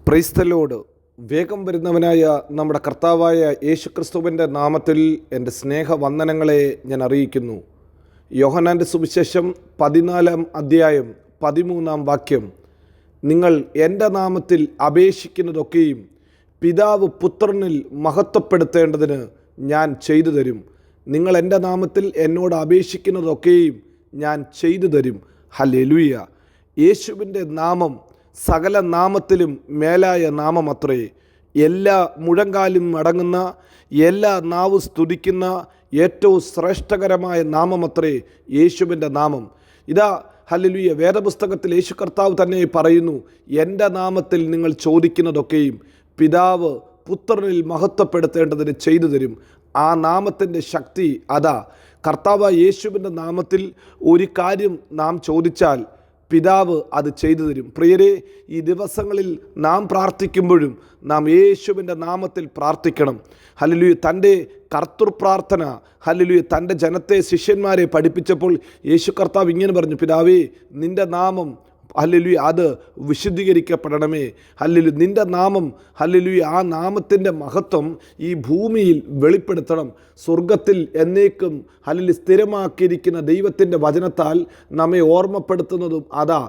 Praise the Lord. വേഗം വരുന്നവനായ നമ്മുടെ കർത്താവായ യേശുക്രിസ്തുവിൻ്റെ നാമത്തിൽ എൻ്റെ സ്നേഹവന്ദനങ്ങളെ ഞാൻ അറിയിക്കുന്നു. യോഹന്നാൻ്റെ സുവിശേഷം 14-ാം അധ്യായം 13-ാം വാക്യം, നിങ്ങൾ എൻ്റെ നാമത്തിൽ അപേക്ഷിക്കുന്നതൊക്കെയും പിതാവ് പുത്രനിൽ മഹത്വപ്പെടുത്തേണ്ടതിന് ഞാൻ ചെയ്തു തരും. നിങ്ങൾ എൻ്റെ നാമത്തിൽ എന്നോട് അപേക്ഷിക്കുന്നതൊക്കെയും ഞാൻ ചെയ്തു തരും. ഹല്ലേലൂയ. യേശുവിൻ്റെ നാമം സകല നാമത്തിലും മേലായ നാമമത്രേ. എല്ലാ മുഴങ്കാലും അടങ്ങുന്ന, എല്ലാ നാവ് സ്തുതിക്കുന്ന ഏറ്റവും ശ്രേഷ്ഠകരമായ നാമമത്രേ യേശുവിൻ്റെ നാമം. ഇതാ ഹല്ലേലൂയ, വേദപുസ്തകത്തിൽ യേശു കർത്താവ് തന്നെ പറയുന്നു, എൻ്റെ നാമത്തിൽ നിങ്ങൾ ചോദിക്കുന്നതൊക്കെയും പിതാവ് പുത്രനിൽ മഹത്വപ്പെടുത്തേണ്ടതിന് ചെയ്തു തരും. ആ നാമത്തിൻ്റെ ശക്തി അതാ. കർത്താവ് യേശുവിൻ്റെ നാമത്തിൽ ഒരു കാര്യം നാം ചോദിച്ചാൽ പിതാവ് അത് ചെയ്തു തരും. പ്രിയരെ, ഈ ദിവസങ്ങളിൽ നാം പ്രാർത്ഥിക്കുമ്പോഴും നാം യേശുവിൻ്റെ നാമത്തിൽ പ്രാർത്ഥിക്കണം. ഹല്ലേലൂയ. തൻ്റെ കർത്തൃപ്രാർത്ഥന ഹല്ലേലൂയ തൻ്റെ ജനത്തെ, ശിഷ്യന്മാരെ പഠിപ്പിച്ചപ്പോൾ യേശു കർത്താവ് ഇങ്ങനെ പറഞ്ഞു, പിതാവേ, നിൻ്റെ നാമം ഹല്ലേലൂയ അത് വിശുദ്ധീകരിക്കപ്പെടണമേ. ഹല്ലേലൂയ, നിൻ്റെ നാമം ഹല്ലേലൂയ ആ നാമത്തിൻ്റെ മഹത്വം ഈ ഭൂമിയിൽ വെളിപ്പെടുത്തണം. സ്വർഗത്തിൽ എന്നേക്കും ഹല്ലേലൂയ സ്ഥിരമാക്കിയിരിക്കുന്ന ദൈവത്തിൻ്റെ വചനത്താൽ നമ്മെ ഓർമ്മപ്പെടുത്തുന്നതും അതാ.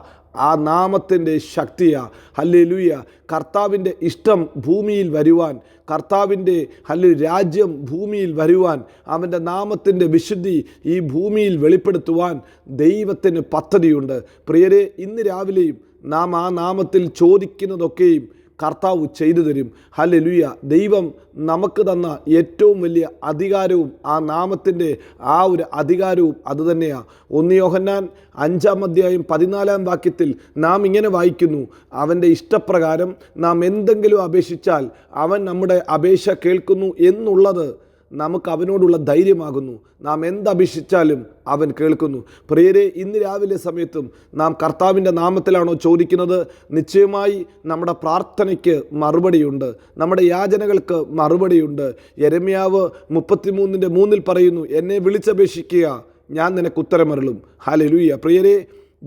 ആ നാമത്തിൻ്റെ ശക്തിയാ. ഹല്ലേലൂയ. കർത്താവിൻ്റെ ഇഷ്ടം ഭൂമിയിൽ വരുവാൻ, കർത്താവിൻ്റെ ഹല്ലേലൂയ രാജ്യം ഭൂമിയിൽ വരുവാൻ, അവൻ്റെ നാമത്തിൻ്റെ വിശുദ്ധി ഈ ഭൂമിയിൽ വെളിപ്പെടുത്തുവാൻ ദൈവത്തിന് പദ്ധതിയുണ്ട്. പ്രിയരെ, ഇന്ന് രാവിലെയും നാം ആ നാമത്തിൽ ചോദിക്കുന്നതൊക്കെയും കർത്താവ് ചെയ്തു തരും. ഹല്ലേലൂയ. ദൈവം നമുക്ക് തന്ന ഏറ്റവും വലിയ അധികാരവും ആ നാമത്തിൻ്റെ ആ ഒരു അധികാരവും അതുതന്നെയാണ്. 1 യോഹന്നാൻ 5-ാം അധ്യായം 14-ാം വാക്യത്തിൽ നാം ഇങ്ങനെ വായിക്കുന്നു, അവൻ്റെ ഇഷ്ടപ്രകാരം നാം എന്തെങ്കിലും അപേക്ഷിച്ചാൽ അവൻ നമ്മുടെ അപേക്ഷ കേൾക്കുന്നു എന്നുള്ളത് നമുക്ക് അവനോടുള്ള ധൈര്യമാകുന്നു. നാം എന്തപേക്ഷിച്ചാലും അവൻ കേൾക്കുന്നു. പ്രിയരെ, ഇന്ന് രാവിലെ സമയത്തും നാം കർത്താവിൻ്റെ നാമത്തിലാണോ ചോദിക്കുന്നത്? നിശ്ചയമായി നമ്മുടെ പ്രാർത്ഥനയ്ക്ക് മറുപടിയുണ്ട്, നമ്മുടെ യാചനകൾക്ക് മറുപടിയുണ്ട്. യെരമ്യാവ് 33:3 പറയുന്നു, എന്നെ വിളിച്ചപേക്ഷിക്കുക, ഞാൻ നിനക്ക് ഉത്തരമരുളും. ഹല്ലേലൂയ. പ്രിയരെ,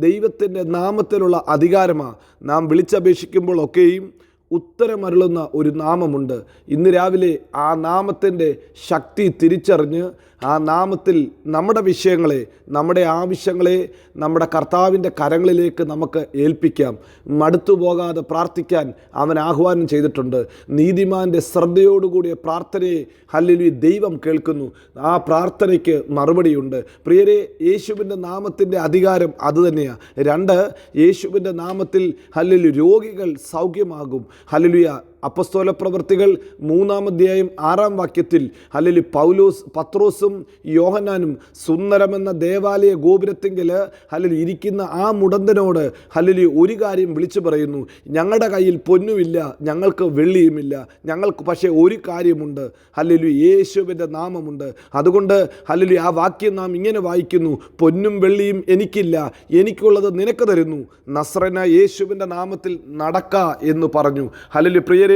ദൈവത്തിൻ്റെ നാമത്തിലുള്ള അധികാരമാണ്. നാം വിളിച്ചപേക്ഷിക്കുമ്പോൾ ഒക്കെയും ഉത്തരമരുളുന്ന ഒരു നാമമുണ്ട്. ഇന്ന് രാവിലെ ആ നാമത്തിൻ്റെ ശക്തി തിരിച്ചറിഞ്ഞ് ആ നാമത്തിൽ നമ്മുടെ വിഷയങ്ങളെ, നമ്മുടെ ആവശ്യങ്ങളെ നമ്മുടെ കർത്താവിൻ്റെ കരങ്ങളിലേക്ക് നമുക്ക് ഏൽപ്പിക്കാം. മടുത്തു പോകാതെ പ്രാർത്ഥിക്കാൻ അവൻ ആഹ്വാനം ചെയ്തിട്ടുണ്ട്. നീതിമാൻ്റെ ശ്രദ്ധയോടുകൂടിയ പ്രാർത്ഥനയെ ഹല്ലേലൂയ ദൈവം കേൾക്കുന്നു. ആ പ്രാർത്ഥനയ്ക്ക് മറുപടിയുണ്ട്. പ്രിയരെ, യേശുവിൻ്റെ നാമത്തിൻ്റെ അധികാരം അതുതന്നെയാണ്. 2, യേശുവിൻ്റെ നാമത്തിൽ ഹല്ലേലൂയ രോഗികൾ സൗഖ്യമാകും. ഹല്ലേലൂയ. അപ്പസ്തോല പ്രവൃത്തികൾ 3-ാം അധ്യായം 6-ാം വാക്യത്തിൽ ഹല്ലേലൂയ പത്രോസും യോഹന്നാനും സുന്ദരമെന്ന ദേവാലയ ഗോപുരത്തിങ്കൽ ഹല്ലേലൂയ ഇരിക്കുന്ന ആ മുടന്തനോട് ഹല്ലേലൂയ ഒരു കാര്യം വിളിച്ചു പറയുന്നു, ഞങ്ങളുടെ കയ്യിൽ പൊന്നുമില്ല, ഞങ്ങൾക്ക് വെള്ളിയുമില്ല, ഞങ്ങൾക്ക് പക്ഷേ ഒരു കാര്യമുണ്ട്, ഹല്ലേലൂയ യേശുവിൻ്റെ നാമമുണ്ട്. അതുകൊണ്ട് ഹല്ലേലൂയ ആ വാക്യം നാം ഇങ്ങനെ വായിക്കുന്നു, പൊന്നും വെള്ളിയും എനിക്കില്ല, എനിക്കുള്ളത് നിനക്ക് തരുന്നു, നസ്രന യേശുവിൻ്റെ നാമത്തിൽ നടക്ക എന്ന് പറഞ്ഞു. ഹല്ലേലൂയ. പ്രിയരെ,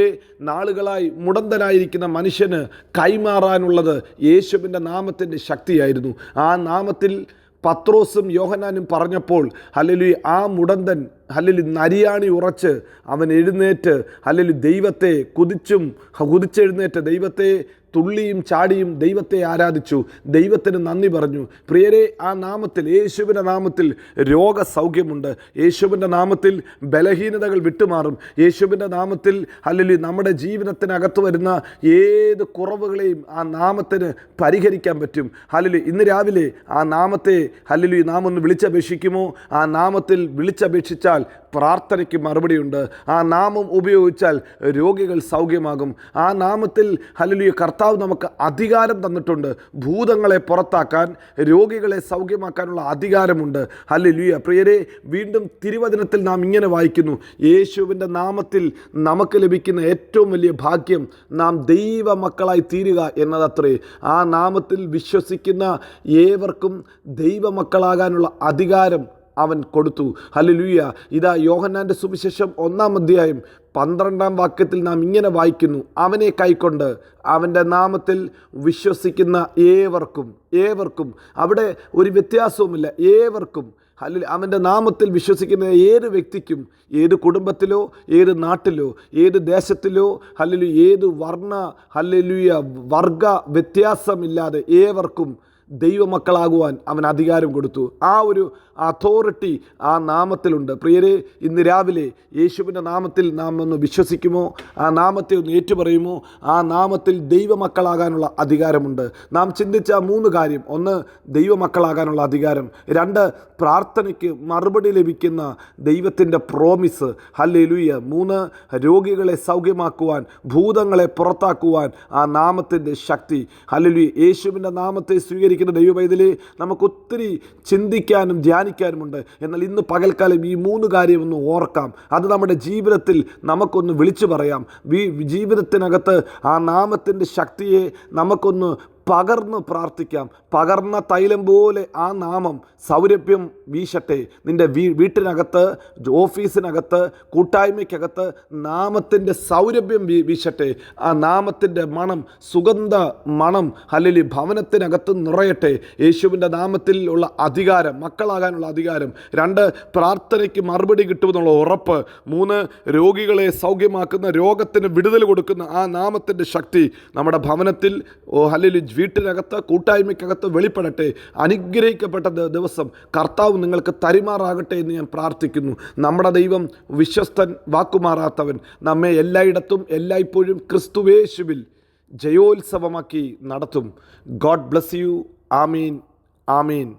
നാളുകളായി മുടന്തനായിരിക്കുന്ന മനുഷ്യന് കൈമാറാനുള്ളത് യേശുവിൻ്റെ നാമത്തിൻ്റെ ശക്തിയായിരുന്നു. ആ നാമത്തിൽ പത്രോസും യോഹന്നാനും പറഞ്ഞപ്പോൾ ഹല്ലേലൂയ ആ മുടന്തൻ ഹല്ലേലൂയ നരിയാണി ഉറച്ച് അവൻ എഴുന്നേറ്റ് ഹല്ലേലൂയ ദൈവത്തെ കുതിച്ചെഴുന്നേറ്റ് ദൈവത്തെ തുള്ളിയും ചാടിയും ദൈവത്തെ ആരാധിച്ചു, ദൈവത്തിന് നന്ദി പറഞ്ഞു. പ്രിയരെ, ആ നാമത്തിൽ, യേശുവിൻ്റെ നാമത്തിൽ രോഗസൗഖ്യമുണ്ട്. യേശുവിൻ്റെ നാമത്തിൽ ബലഹീനതകൾ വിട്ടുമാറും. യേശുവിൻ്റെ നാമത്തിൽ ഹല്ലേലൂയ നമ്മുടെ ജീവിതത്തിനകത്ത് വരുന്ന ഏത് കുറവുകളെയും ആ നാമത്തിന് പരിഹരിക്കാൻ പറ്റും. ഹല്ലേലൂയ. ഇന്ന് രാവിലെ ആ നാമത്തെ ഹല്ലേലൂയ നാം ഒന്ന് വിളിച്ചപേക്ഷിക്കുമോ? ആ നാമത്തിൽ വിളിച്ചപേക്ഷിച്ചാൽ പ്രാർത്ഥനയ്ക്ക് മറുപടിയുണ്ട്. ആ നാമം ഉപയോഗിച്ചാൽ രോഗികൾ സൗഖ്യമാകും. ആ നാമത്തിൽ ഹല്ലേലൂയ കർത്താവ് നമുക്ക് അധികാരം തന്നിട്ടുണ്ട്. ഭൂതങ്ങളെ പുറത്താക്കാൻ, രോഗികളെ സൗഖ്യമാക്കാനുള്ള അധികാരമുണ്ട്. ഹല്ലേലൂയ. പ്രിയരെ, വീണ്ടും തിരുവചനത്തിൽ നാം ഇങ്ങനെ വായിക്കുന്നു, യേശുവിൻ്റെ നാമത്തിൽ നമുക്ക് ലഭിക്കുന്ന ഏറ്റവും വലിയ ഭാഗ്യം നാം ദൈവ മക്കളായി തീരുക എന്നതത്രേ. ആ നാമത്തിൽ വിശ്വസിക്കുന്ന ഏവർക്കും ദൈവമക്കളാകാനുള്ള അധികാരം അവൻ കൊടുത്തു. ഹല്ലേലൂയ. ഇതാ യോഹന്നാൻ്റെ സുവിശേഷം 1-ാം അധ്യായം 12-ാം വാക്യത്തിൽ നാം ഇങ്ങനെ വായിക്കുന്നു, അവനെ കൈക്കൊണ്ട് അവൻ്റെ നാമത്തിൽ വിശ്വസിക്കുന്ന ഏവർക്കും. അവിടെ ഒരു വ്യത്യാസവുമില്ല, ഏവർക്കും ഹല്ലേലൂയ, അവൻ്റെ നാമത്തിൽ വിശ്വസിക്കുന്ന ഏത് വ്യക്തിക്കും, ഏത് കുടുംബത്തിലോ, ഏത് നാട്ടിലോ, ഏത് ദേശത്തിലോ, ഹല്ലേലൂയ, ഏത് ഹല്ലേലൂയ വർഗ വ്യത്യാസമില്ലാതെ ഏവർക്കും ദൈവമക്കളാകുവാൻ അവൻ അധികാരം കൊടുത്തു. ആ ഒരു അതോറിറ്റി ആ നാമത്തിലുണ്ട്. പ്രിയരെ, ഇന്ന് രാവിലെ യേശുവിൻ്റെ നാമത്തിൽ നാം ഒന്ന് വിശ്വസിക്കുമോ? ആ നാമത്തെ ഒന്ന് ഏറ്റുപറയുമോ? ആ നാമത്തിൽ ദൈവമക്കളാകാനുള്ള അധികാരമുണ്ട്. നാം ചിന്തിച്ച 3 കാര്യം: 1, ദൈവമക്കളാകാനുള്ള അധികാരം; 2, പ്രാർത്ഥനയ്ക്ക് മറുപടി ലഭിക്കുന്ന ദൈവത്തിൻ്റെ പ്രോമിസ്, ഹല്ലേലൂയ; 3, രോഗികളെ സൗഖ്യമാക്കുവാൻ, ഭൂതങ്ങളെ പുറത്താക്കുവാൻ ആ നാമത്തിൻ്റെ ശക്തി. ഹല്ലേലൂയ. യേശുവിൻ്റെ നാമത്തെ സ്വീകരിക്കുന്ന ദൈവപൈതലേ, നമുക്കൊത്തിരി ചിന്തിക്കാനും ധ്യാനിക്കാനുമുണ്ട്. എന്നാൽ ഇന്ന് പകൽക്കാലം ഈ 3 കാര്യം ഒന്ന് ഓർക്കാം. അത് നമ്മുടെ ജീവിതത്തിൽ നമുക്കൊന്ന് വിളിച്ചു പറയാം. ജീവിതത്തിനകത്ത് ആ നാമത്തിൻ്റെ ശക്തിയെ നമുക്കൊന്ന് പകർന്ന് പ്രാർത്ഥിക്കാം. പകർന്ന തൈലം പോലെ ആ നാമം സൗരഭ്യം വീശട്ടെ. നിൻ്റെ വീട്ടിനകത്ത്, ഓഫീസിനകത്ത്, കൂട്ടായ്മയ്ക്കകത്ത് നാമത്തിൻ്റെ സൗരഭ്യം വീശട്ടെ. ആ നാമത്തിൻ്റെ മണം, സുഗന്ധ മണം, ഹല്ലേലൂയ, ഭവനത്തിനകത്ത് നിറയട്ടെ. യേശുവിൻ്റെ നാമത്തിൽ ഉള്ള അധികാരം, മക്കളാകാനുള്ള അധികാരം. 2, പ്രാർത്ഥനയ്ക്ക് മറുപടി കിട്ടുമെന്നുള്ള ഉറപ്പ്. 3, രോഗികളെ സൗഖ്യമാക്കുന്ന, രോഗത്തിന് വിടുതൽ കൊടുക്കുന്ന ആ നാമത്തിൻ്റെ ശക്തി നമ്മുടെ ഭവനത്തിൽ, ഹല്ലേലൂയ, വീട്ടിനകത്ത്, കൂട്ടായ്മയ്ക്കകത്ത് വെളിപ്പെടട്ടെ. അനുഗ്രഹിക്കപ്പെട്ട ദിവസം കർത്താവ് നിങ്ങൾക്ക് തരുമാറാകട്ടെ എന്ന് ഞാൻ പ്രാർത്ഥിക്കുന്നു. നമ്മുടെ ദൈവം വിശ്വസ്തൻ, വാക്കുമാറാത്തവൻ. നമ്മെ എല്ലായിടത്തും എല്ലായ്പ്പോഴും ക്രിസ്തുവേശുവിൽ ജയോത്സവമാക്കി നടത്തും. God bless you. Amin, Amin.